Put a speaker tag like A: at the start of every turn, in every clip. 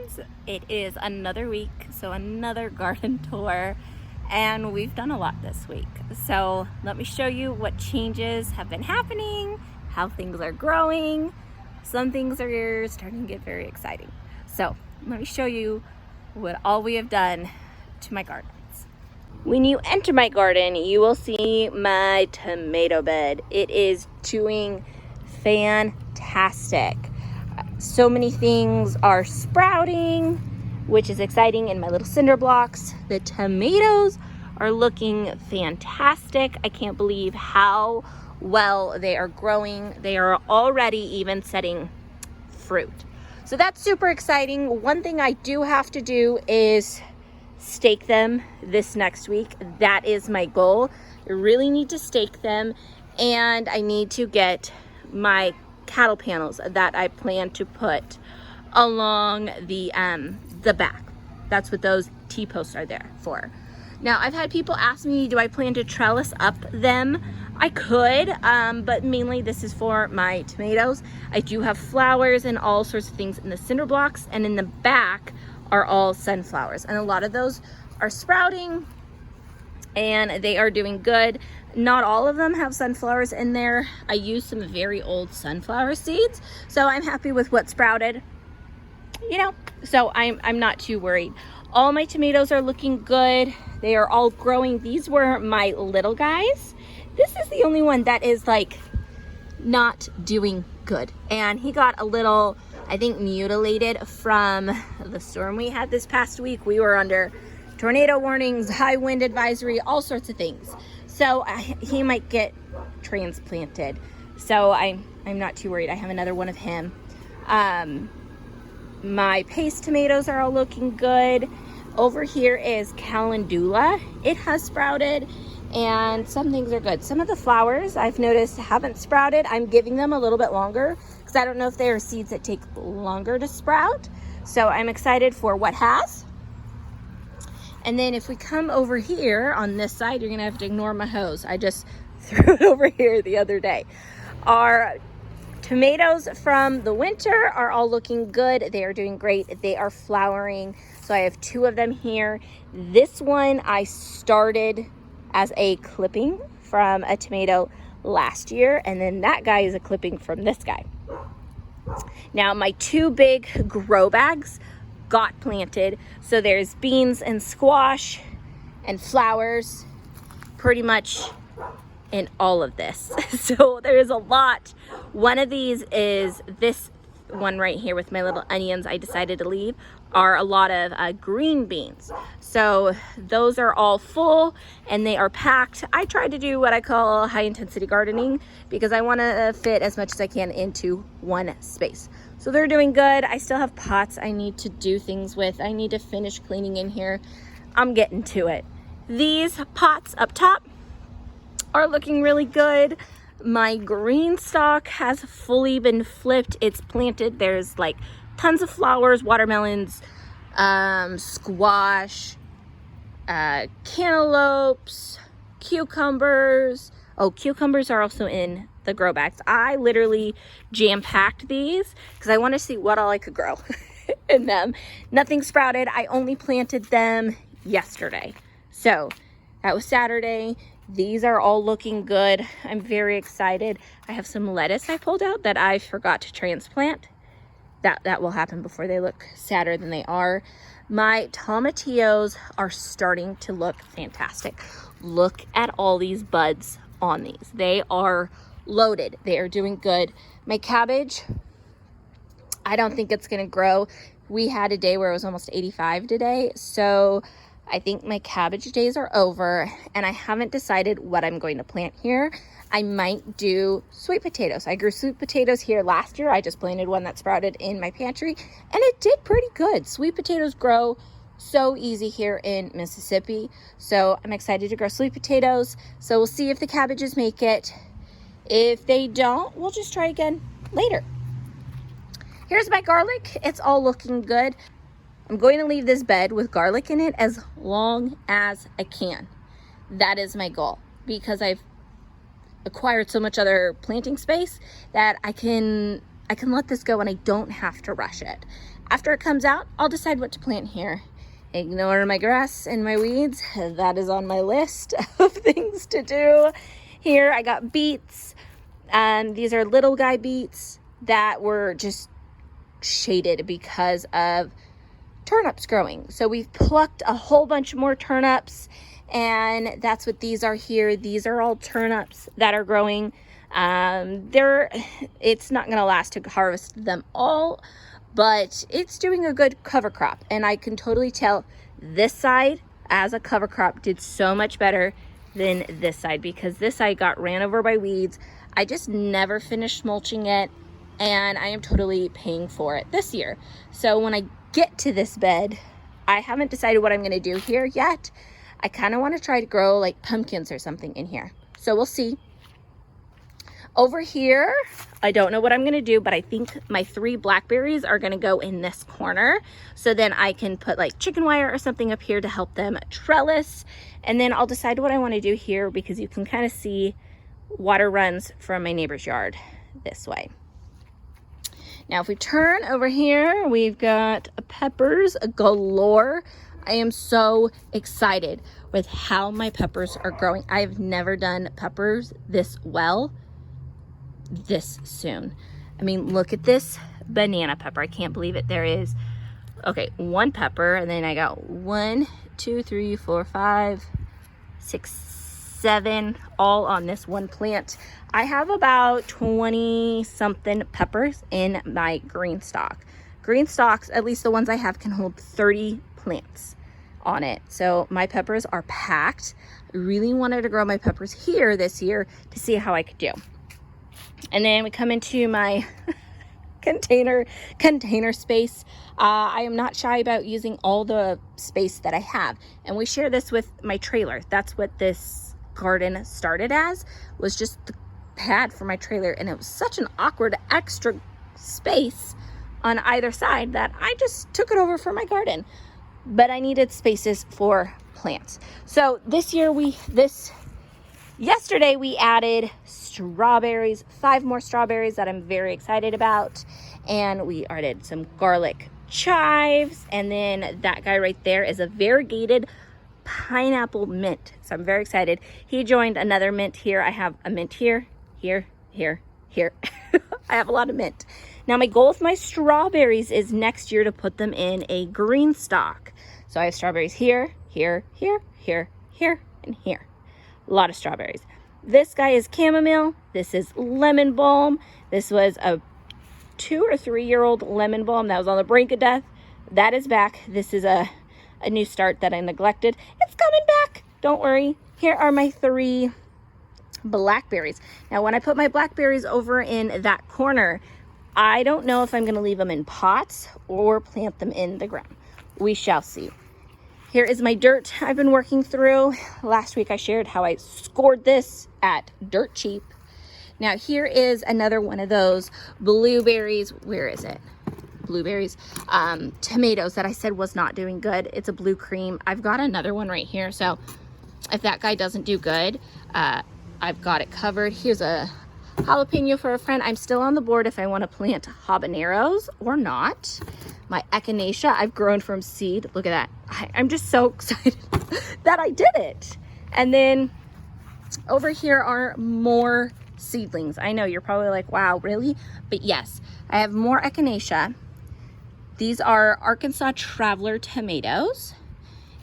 A: friends. It is another week, so another garden tour, and we've done a lot this week. So let me show you what changes have been happening, how things are growing. Some things are starting to get very exciting. So let me show you what all we have done to my gardens. When you enter my garden, you will see my tomato bed. It is doing fantastic. So many things are sprouting, which is exciting in my little cinder blocks. The tomatoes are looking fantastic. I can't believe how well they are growing. They are already even setting fruit. So that's super exciting. One thing I do have to do is stake them this next week. That is my goal. I really need to stake them, and I need to get my cattle panels that I plan to put along the back. That's what those T-posts are there for. Now, I've had people ask me, do I plan to trellis up them? I could, but mainly this is for my tomatoes. I do have flowers and all sorts of things in the cinder blocks, and in the back are all sunflowers, and a lot of those are sprouting and they are doing good. Not all of them have sunflowers in there. I used some very old sunflower seeds, so I'm happy with what sprouted, you know, so I'm not too worried. All my tomatoes are looking good. They are all growing. These were my little guys. This is the only one that is like not doing good, and he got a little, I think, mutilated from the storm we had this past week. We were under tornado warnings, high wind advisory, all sorts of things. So he might get transplanted. So I'm not too worried. I have another one of him. My paste tomatoes are all looking good. Over here is calendula. It has sprouted, and some things are good. Some of the flowers I've noticed haven't sprouted. I'm giving them a little bit longer because I don't know if they are seeds that take longer to sprout. So I'm excited for what has. And then if we come over here on this side, you're gonna have to ignore my hose. I just threw it over here the other day. Our tomatoes from the winter are all looking good. They are doing great. They are flowering. So I have two of them here. This one I started as a clipping from a tomato last year, and then that guy is a clipping from this guy. Now my two big grow bags got planted, so there's beans and squash and flowers pretty much in all of this. So there's a lot. One of these is this one right here with my little onions I decided to leave, are a lot of green beans. So those are all full and they are packed. I tried to do what I call high intensity gardening because I want to fit as much as I can into one space. So they're doing good. I still have pots I need to do things with. I need to finish cleaning in here. I'm getting to it. These pots up top are looking really good. My green stalk has fully been flipped. It's planted. There's like tons of flowers, watermelons, squash, cantaloupes, cucumbers. Oh, cucumbers are also in the grow bags. I literally jam-packed these because I want to see what all I could grow in them. Nothing sprouted. I only planted them yesterday. So that was Saturday. These are all looking good. I'm very excited. I have some lettuce I pulled out that I forgot to transplant. That will happen before they look sadder than they are. My tomatillos are starting to look fantastic. Look at all these buds on these. They are loaded. They are doing good. My cabbage, I don't think it's gonna grow. We had a day where it was almost 85 today, so I think my cabbage days are over, and I haven't decided what I'm going to plant here. I might do sweet potatoes. I grew sweet potatoes here last year. I just planted one that sprouted in my pantry, and it did pretty good. Sweet potatoes grow so easy here in Mississippi, so I'm excited to grow sweet potatoes. So we'll see if the cabbages make it. If they don't, we'll just try again later. Here's my garlic. It's all looking good. I'm going to leave this bed with garlic in it as long as I can. That is my goal, because I've acquired so much other planting space that I can let this go and I don't have to rush it. After it comes out, I'll decide what to plant here. Ignore my grass and my weeds. That is on my list of things to do. Here I got beets. These are little guy beets that were just shaded because of turnips growing. So we've plucked a whole bunch more turnips, and that's what these are here. These are all turnips that are growing. It's not going to last to harvest them all, but it's doing a good cover crop, and I can totally tell this side as a cover crop did so much better than this side, because this side got ran over by weeds. I just never finished mulching it, and I am totally paying for it this year. So when I get to this bed, I haven't decided what I'm going to do here yet. I kind of want to try to grow like pumpkins or something in here, so we'll see. Over here, I don't know what I'm gonna do, but I think my 3 blackberries are gonna go in this corner. So then I can put like chicken wire or something up here to help them trellis. And then I'll decide what I wanna do here, because you can kind of see water runs from my neighbor's yard this way. Now, if we turn over here, we've got peppers galore. I am so excited with how my peppers are growing. I've never done peppers this well this soon. I mean, look at this banana pepper. I can't believe it. There is, okay, 1 pepper, and then I got 1, 2, 3, 4, 5, 6, 7, all on this one plant. I have about 20 something peppers in my green stock. Green stocks, at least the ones I have, can hold 30 plants on it. So my peppers are packed. I really wanted to grow my peppers here this year to see how I could do. And then we come into my container space. I am not shy about using all the space that I have, and we share this with my trailer. That's what this garden started as, was just the pad for my trailer, and it was such an awkward extra space on either side that I just took it over for my garden. But I needed spaces for plants. So this year yesterday we added strawberries, 5 more strawberries that I'm very excited about. And we added some garlic chives. And then that guy right there is a variegated pineapple mint. So I'm very excited. He joined another mint here. I have a mint here, here, here, here. I have a lot of mint. Now my goal with my strawberries is next year to put them in a green stock. So I have strawberries here, here, here, here, here, and here. A lot of strawberries. This guy is chamomile. This is lemon balm. This was a 2 or 3 year old lemon balm that was on the brink of death. That is back. This is a new start that I neglected. It's coming back. Don't worry. Here are my 3 blackberries. Now, when I put my blackberries over in that corner, I don't know if I'm going to leave them in pots or plant them in the ground. We shall see. Here is my dirt I've been working through. Last week I shared how I scored this at Dirt Cheap. Now here is another one of those blueberries. Where is it? Blueberries. Tomatoes that I said was not doing good. It's a blue cream. I've got another one right here. So if that guy doesn't do good, I've got it covered. Here's a jalapeno for a friend. I'm still on the board if I want to plant habaneros or not. My echinacea I've grown from seed. Look at that. I'm just so excited that I did it. And then over here are more seedlings. I know you're probably like, wow, really? But yes, I have more echinacea. These are Arkansas Traveler tomatoes.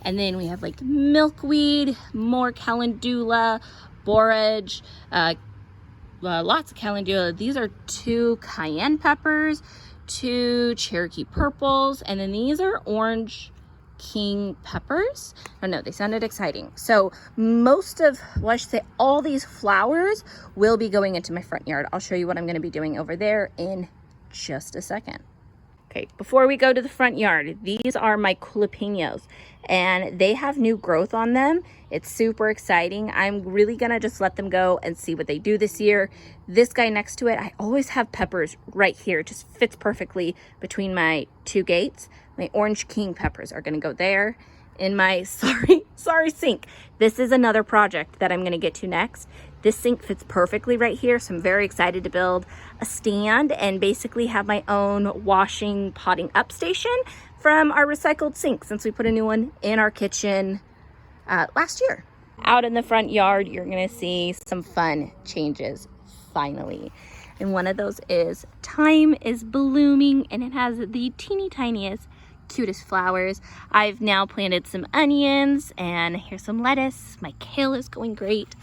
A: And then we have like milkweed, more calendula, borage, lots of calendula. These are 2 cayenne peppers, 2 Cherokee purples, and then these are orange king peppers. Oh no, they sounded exciting. So most of, well, I should say all these flowers will be going into my front yard. I'll show you what I'm going to be doing over there in just a second. Okay, before we go to the front yard, these are my jalapenos, and they have new growth on them. It's super exciting. I'm really gonna just let them go and see what they do this year. This guy next to it, I always have peppers right here. It just fits perfectly between my 2 gates. My orange king peppers are gonna go there in my sorry sink. This is another project that I'm gonna get to next. This sink fits perfectly right here, so I'm very excited to build a stand and basically have my own washing, potting up station from our recycled sink, since we put a new one in our kitchen last year. Out in the front yard, you're gonna see some fun changes finally. And one of those is thyme is blooming, and it has the teeny tiniest, cutest flowers. I've now planted some onions, and here's some lettuce. My kale is going great.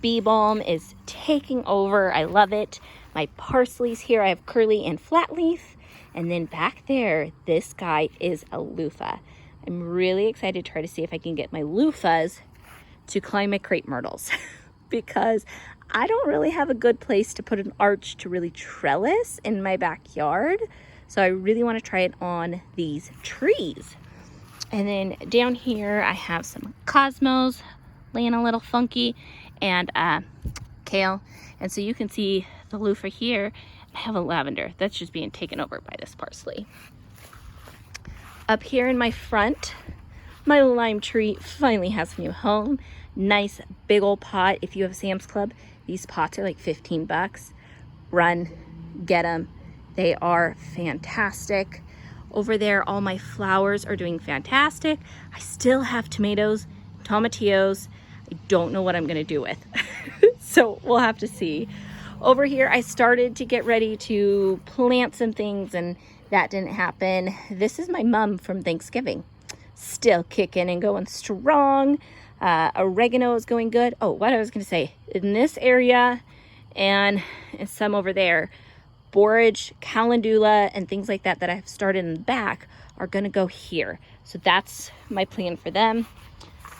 A: Bee balm is taking over. I love it. My parsley's here. I have curly and flat leaf. And then back there, this guy is a loofah. I'm really excited to try to see if I can get my loofahs to climb my crepe myrtles because I don't really have a good place to put an arch to really trellis in my backyard. So I really want to try it on these trees. And then down here, I have some cosmos laying a little funky and kale. And so you can see the loofah here. I have a lavender that's just being taken over by this parsley. Up here in my front, my lime tree finally has a new home. Nice big old pot. If you have a Sam's Club, these pots are like 15 bucks. Run, get them. They are fantastic. Over there, all my flowers are doing fantastic. I still have tomatoes, tomatillos. I don't know what I'm gonna do with. So we'll have to see. Over here, I started to get ready to plant some things and that didn't happen. This is my mum from Thanksgiving. Still kicking and going strong. Oregano is going good. Oh, what I was gonna say, in this area and some over there, borage, calendula, and things like that that I've started in the back are gonna go here. So that's my plan for them.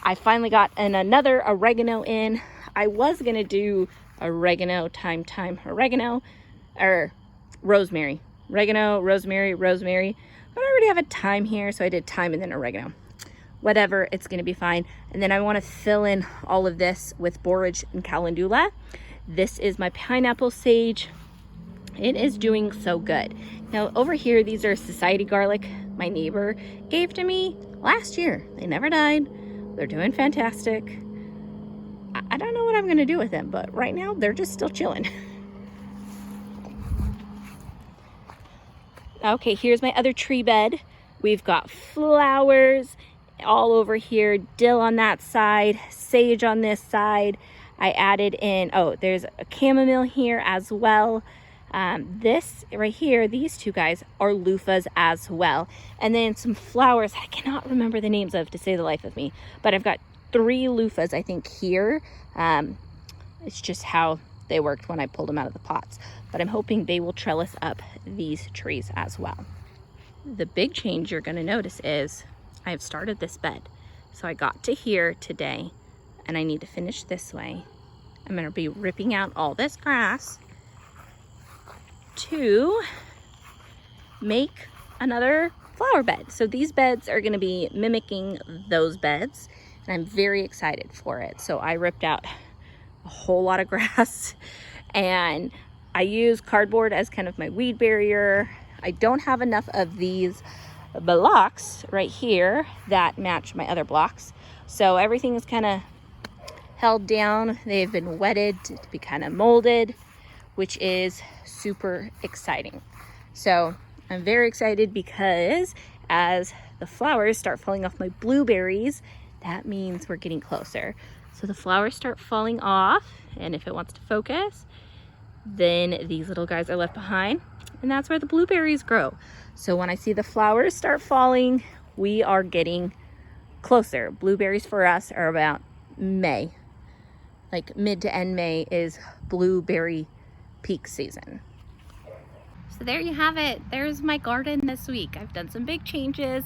A: I finally got another oregano in. I was gonna do oregano, oregano, or rosemary. Oregano, rosemary, but I already have a thyme here, so I did thyme and then oregano. Whatever, it's gonna be fine. And then I wanna fill in all of this with borage and calendula. This is my pineapple sage. It is doing so good. Now over here, these are society garlic my neighbor gave to me last year. They never died. They're doing fantastic. I don't know what I'm gonna do with them, but right now they're just still chilling. Okay, here's my other tree bed. We've got flowers all over here, dill on that side, sage on this side. I added in, oh, there's a chamomile here as well. This right here, these two guys are loofahs as well. And then some flowers I cannot remember the names of to save the life of me, but I've got 3 loofahs I think here. It's just how they worked when I pulled them out of the pots, but I'm hoping they will trellis up these trees as well. The big change you're going to notice is I've started this bed. So I got to here today and I need to finish this way. I'm going to be ripping out all this grass to make another flower bed. So these beds are going to be mimicking those beds and I'm very excited for it. So I ripped out a whole lot of grass and I use cardboard as kind of my weed barrier. I don't have enough of these blocks right here that match my other blocks. So everything is kind of held down. They've been wetted to be kind of molded, which is super exciting. So I'm very excited because as the flowers start falling off my blueberries, that means we're getting closer. So the flowers start falling off, and if it wants to focus, then these little guys are left behind, and that's where the blueberries grow. So when I see the flowers start falling, we are getting closer. Blueberries for us are about May. Like mid to end May is blueberry peak season. So there you have it. There's my garden this week. I've done some big changes.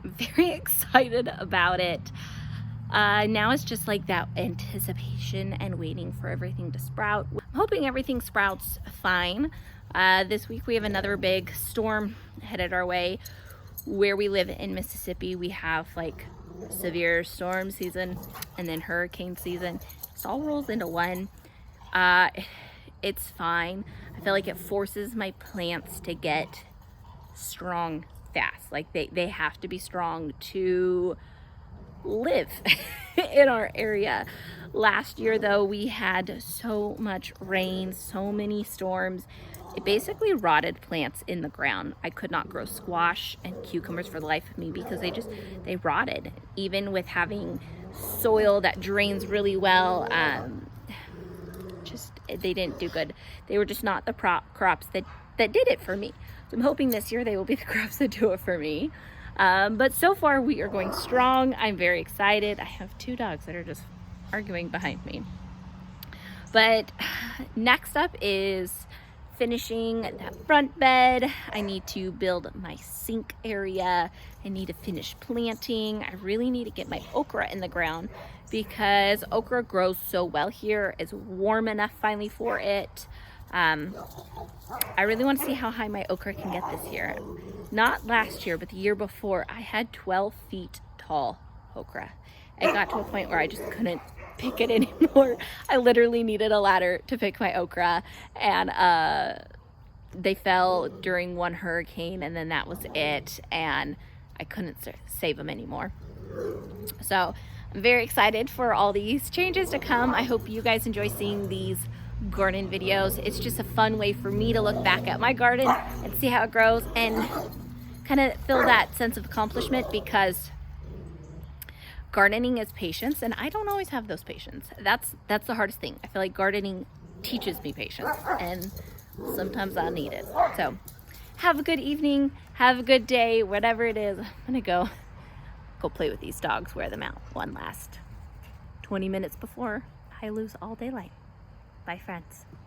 A: I'm very excited about it. Now it's just like that anticipation and waiting for everything to sprout. I'm hoping everything sprouts fine. This week we have another big storm headed our way. Where we live in Mississippi, we have like severe storm season and then hurricane season. It all rolls into one. It's fine. I feel like it forces my plants to get strong fast. Like they have to be strong to live in our area. Last year though, we had so much rain, so many storms. It basically rotted plants in the ground. I could not grow squash and cucumbers for the life of me because they rotted. Even with having soil that drains really well, they didn't do good. They were just not the crops that did it for me. So I'm hoping this year they will be the crops that do it for me. But so far we are going strong. I'm very excited. I have 2 dogs that are just arguing behind me. But next up is finishing that front bed. I need to build my sink area. I need to finish planting. I really need to get my okra in the ground because okra grows so well here. It's warm enough finally for it. I really want to see how high my okra can get this year. Not last year, but the year before, I had 12 feet tall okra. It got to a point where I just couldn't pick it anymore. I literally needed a ladder to pick my okra, and they fell during one hurricane, and then that was it, and I couldn't save them anymore. So I'm very excited for all these changes to come. I hope you guys enjoy seeing these garden videos. It's just a fun way for me to look back at my garden and see how it grows and kind of feel that sense of accomplishment, because gardening is patience, and I don't always have those patience. That's the hardest thing. I feel like gardening teaches me patience, and sometimes I need it. So have a good evening, have a good day, whatever it is. I'm gonna go play with these dogs, wear them out one last 20 minutes before I lose all daylight. Bye, friends.